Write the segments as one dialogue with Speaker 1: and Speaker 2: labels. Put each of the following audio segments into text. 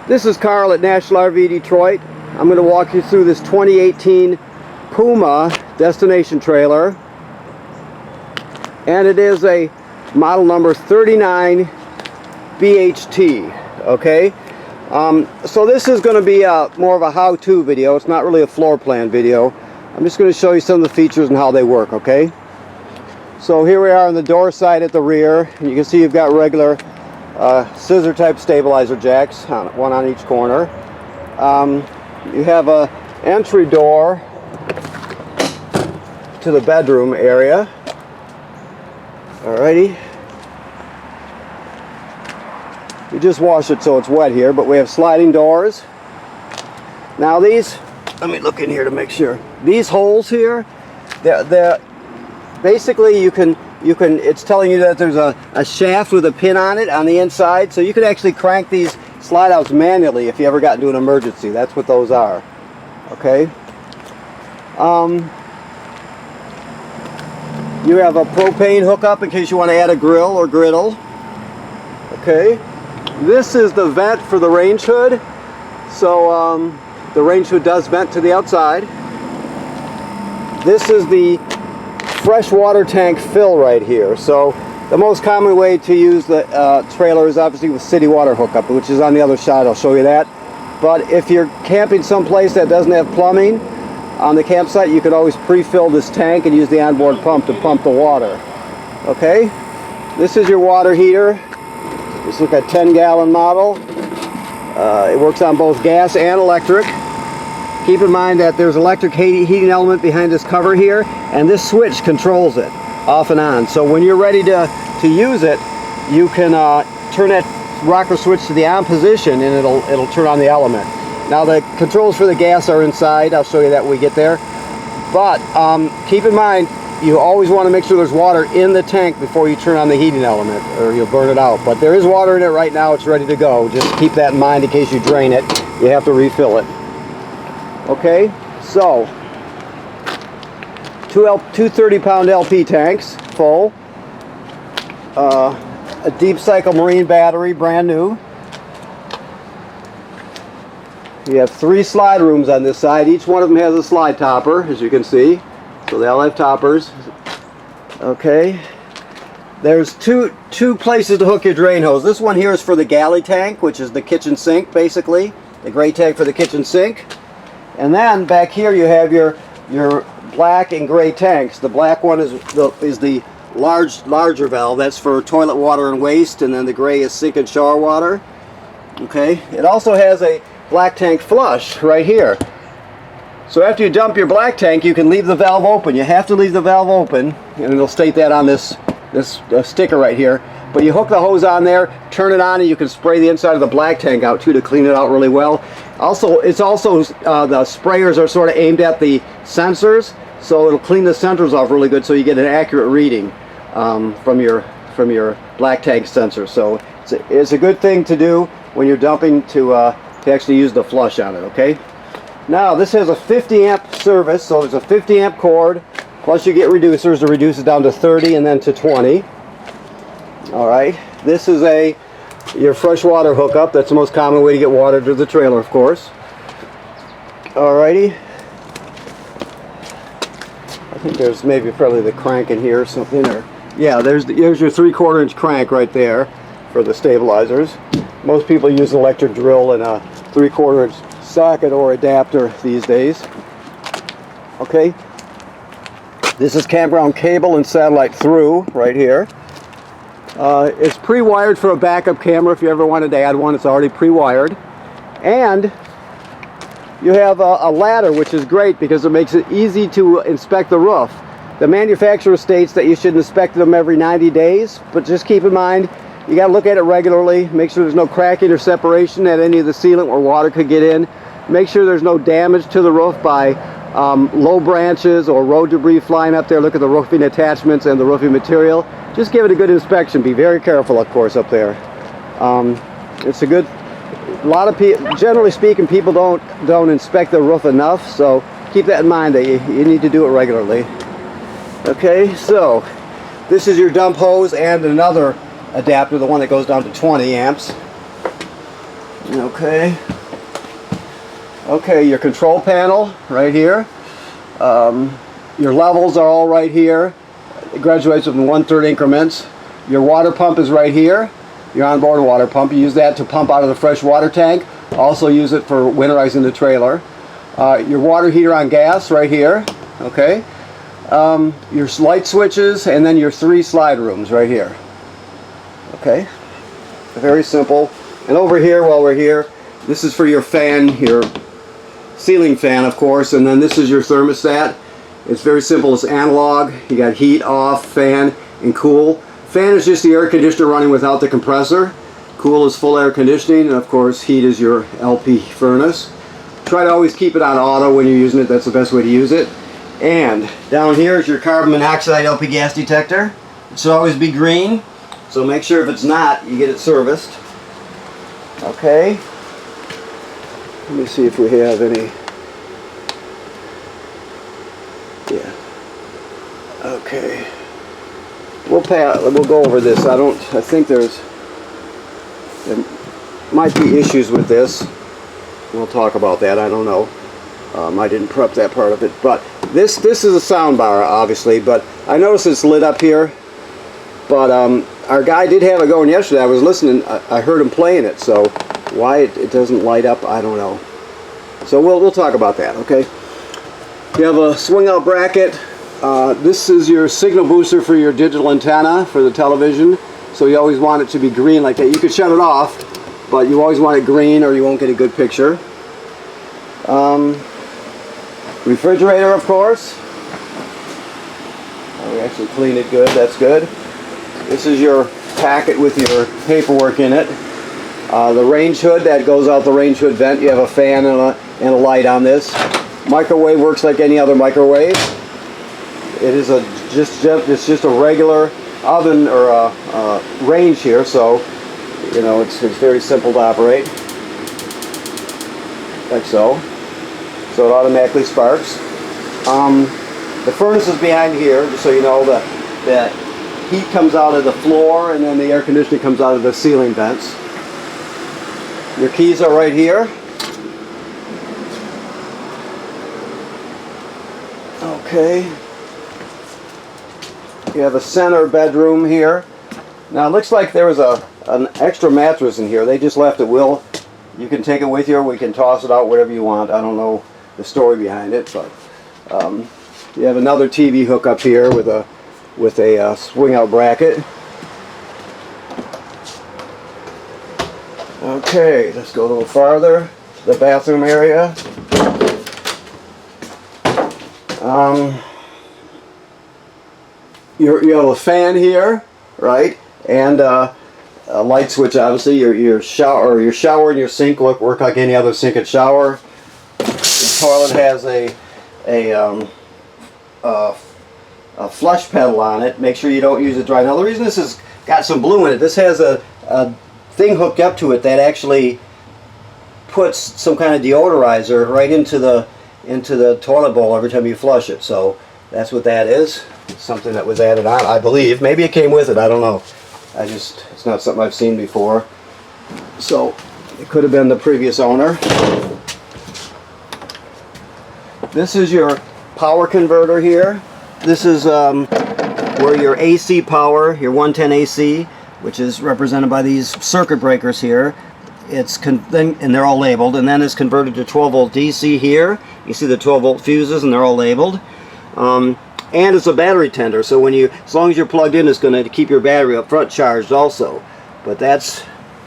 Speaker 1: This is Carl at National RV Detroit. I'm going to walk you through this 2018 Puma destination trailer. And it is a model number 39 BHT. Okay? So this is going to be more of a how-to video. It's not really a floor plan video. I'm just going to show you some of the features and how they work, okay? So here we are on the door side at the rear. And you can see you've got regular scissor type stabilizer jacks, one on each corner. You have a entry door to the bedroom area. Alrighty. You just wash it so it's wet here, but we have sliding doors. Now these, let me look in here to make sure. These holes here, they're basically you can it's telling you that there's a shaft with a pin on it on the inside, so you could actually crank these slide outs manually if you ever got into an emergency. That's what those are. Okay. You have a propane hookup in case you want to add a grill or griddle. Okay. This is the vent for the range hood. So the range hood does vent to the outside. This is the fresh water tank fill right here. So the most common way to use the trailer is obviously with city water hookup, which is on the other side. I'll show you that. But if you're camping someplace that doesn't have plumbing on the campsite, you can always pre-fill this tank and use the onboard pump to pump the water. Okay, this is your water heater. This is like a 10-gallon model. It works on both gas and electric. Keep in mind that there's electric heating element behind this cover here, and this switch controls it off and on. So when you're ready to use it, you can turn that rocker switch to the on position and it'll turn on the element. Now the controls for the gas are inside. I'll show you that when we get there. But keep in mind, you always want to make sure there's water in the tank before you turn on the heating element, or you'll burn it out. But there is water in it right now. It's ready to go. Just keep that in mind in case you drain it. You have to refill it. Okay, so two 30-pound LP tanks, full. A deep cycle marine battery, brand new. You have 3 slide rooms on this side. Each one of them has a slide topper, as you can see. So they all have toppers. Okay. There's two places to hook your drain hose. This one here is for the galley tank, which is the kitchen sink, basically. The gray tank for the kitchen sink. And then back here you have your black and gray tanks. The black one is the larger valve. That's for toilet water and waste, and then the gray is sink and shower water. Okay. It also has a black tank flush right here. So after you dump your black tank, you can leave the valve open. You have to leave the valve open, and it'll state that on this sticker right here. But you hook the hose on there, turn it on, and you can spray the inside of the black tank out too to clean it out really well. Also, the sprayers are sort of aimed at the sensors, so it'll clean the sensors off really good, so you get an accurate reading from your black tank sensor. So it's a good thing to do when you're dumping to actually use the flush on it. Okay. Now this has a 50 amp service, so there's a 50 amp cord, plus you get reducers to reduce it down to 30 and then to 20. Alright, this is your freshwater hookup. That's the most common way to get water to the trailer, of course. Alrighty. I think there's probably the crank in here or something. Yeah, there's your 3/4 inch crank right there for the stabilizers. Most people use an electric drill and a 3/4 inch socket or adapter these days. Okay. This is campground cable and satellite through right here. It's pre-wired for a backup camera if you ever wanted to add one. It's already pre-wired. And you have a ladder, which is great because it makes it easy to inspect the roof. The manufacturer states that you should inspect them every 90 days, but just keep in mind you got to look at it regularly. Make sure there's no cracking or separation at any of the sealant where water could get in. Make sure there's no damage to the roof by low branches or road debris flying up there. Look at the roofing attachments and the roofing material. Just give it a good inspection. Be very careful, of course, up there. It's a good. A lot of people, generally speaking, people don't inspect the roof enough. So keep that in mind that you need to do it regularly. Okay, so this is your dump hose and another adapter, the one that goes down to 20 amps. Okay. Okay, your control panel right here. Your levels are all right here. It graduates in 1/3 increments. Your water pump is right here. Your onboard water pump. You use that to pump out of the fresh water tank. Also use it for winterizing the trailer. Your water heater on gas right here. Okay. Your light switches, and then your 3 slide rooms right here. Okay. Very simple. And over here, while we're here, this is for your fan, your ceiling fan, of course, and then this is your thermostat. It's very simple. It's analog. You got heat, off, fan, and cool. Fan is just the air conditioner running without the compressor. Cool is full air conditioning, and of course heat is your LP furnace. Try to always keep it on auto when you're using it. That's the best way to use it. And down here is your carbon monoxide LP gas detector. It should always be green, so make sure if it's not, you get it serviced. Okay. Let me see if we have any. Yeah. Okay. We'll go over this. I think there might be issues with this. We'll talk about that. I don't know. I didn't prep that part of it, but this is a sound bar, obviously. But I noticed it's lit up here. But our guy did have it going yesterday. I was listening. I heard him playing it. So why it doesn't light up, I don't know. So we'll talk about that. Okay. You have a swing out bracket. This is your signal booster for your digital antenna for the television. So you always want it to be green like that. You could shut it off, but you always want it green or you won't get a good picture. Refrigerator, of course. We actually cleaned it good. That's good. This is your packet with your paperwork in it. The range hood, that goes out the range hood vent. You have a fan and a light on this. Microwave works like any other microwave. It is it's just a regular oven or a range here, so you know it's very simple to operate, like so. So it automatically sparks. The furnace is behind here, just so you know that heat comes out of the floor and then the air conditioning comes out of the ceiling vents. Your keys are right here. Okay. You have a center bedroom here. Now it looks like there was an extra mattress in here. They just left it. You can take it with you, or we can toss it out, whatever you want. I don't know the story behind it, but you have another TV hook up here with a swing out bracket. Okay, let's go a little farther. The bathroom area. You have a fan here, right? And a light switch, obviously. Your shower and your sink work like any other sink and shower. The toilet has a flush pedal on it. Make sure you don't use it dry. Now the reason this has got some blue in it, this has a thing hooked up to it that actually puts some kind of deodorizer right into the toilet bowl every time you flush it. So that's what that is. Something that was added on, I believe. Maybe it came with it, I don't know. It's not something I've seen before. So it could have been the previous owner. This is your power converter here. This is where your AC power, your 110 AC, which is represented by these circuit breakers here, and they're all labeled, and then it's converted to 12 volt DC here. You see the 12 volt fuses, and they're all labeled. And it's a battery tender, so as long as you're plugged in, it's going to keep your battery up front charged also. But that's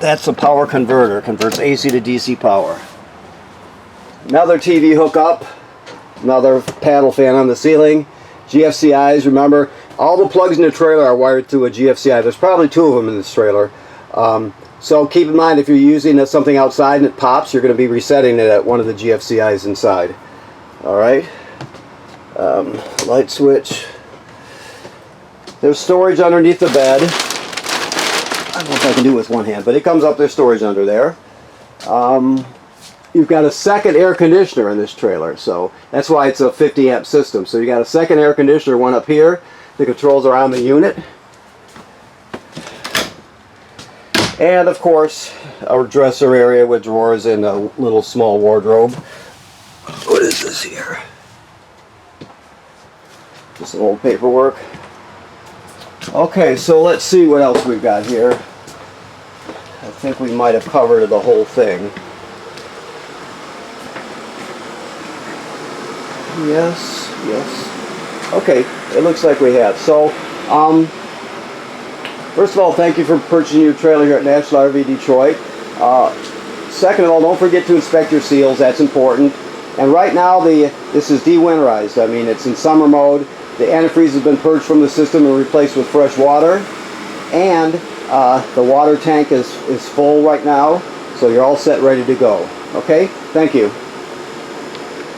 Speaker 1: a power converter. Converts AC to DC power. Another TV hookup. Another paddle fan on the ceiling. GFCIs. Remember, all the plugs in the trailer are wired through a GFCI. There's probably 2 of them in this trailer. So keep in mind, if you're using something outside and it pops, you're going to be resetting it at one of the GFCIs inside. All right. Light switch. There's storage underneath the bed. I don't know if I can do it with one hand, but it comes up, there's storage under there. You've got a second air conditioner in this trailer, so that's why it's a 50 amp system. So you got a second air conditioner, one up here. The controls are on the unit. And of course, our dresser area with drawers and a little small wardrobe. What is this here? Just some old paperwork. Okay, so let's see what else we've got here. I think we might have covered the whole thing. Yes, yes. Okay, it looks like we have. So, first of all, thank you for purchasing your trailer here at National RV Detroit. Second of all, don't forget to inspect your seals. That's important. And right now, this is de-winterized. I mean, it's in summer mode. The antifreeze has been purged from the system and replaced with fresh water. And the water tank is full right now. So you're all set, ready to go. Okay? Thank you.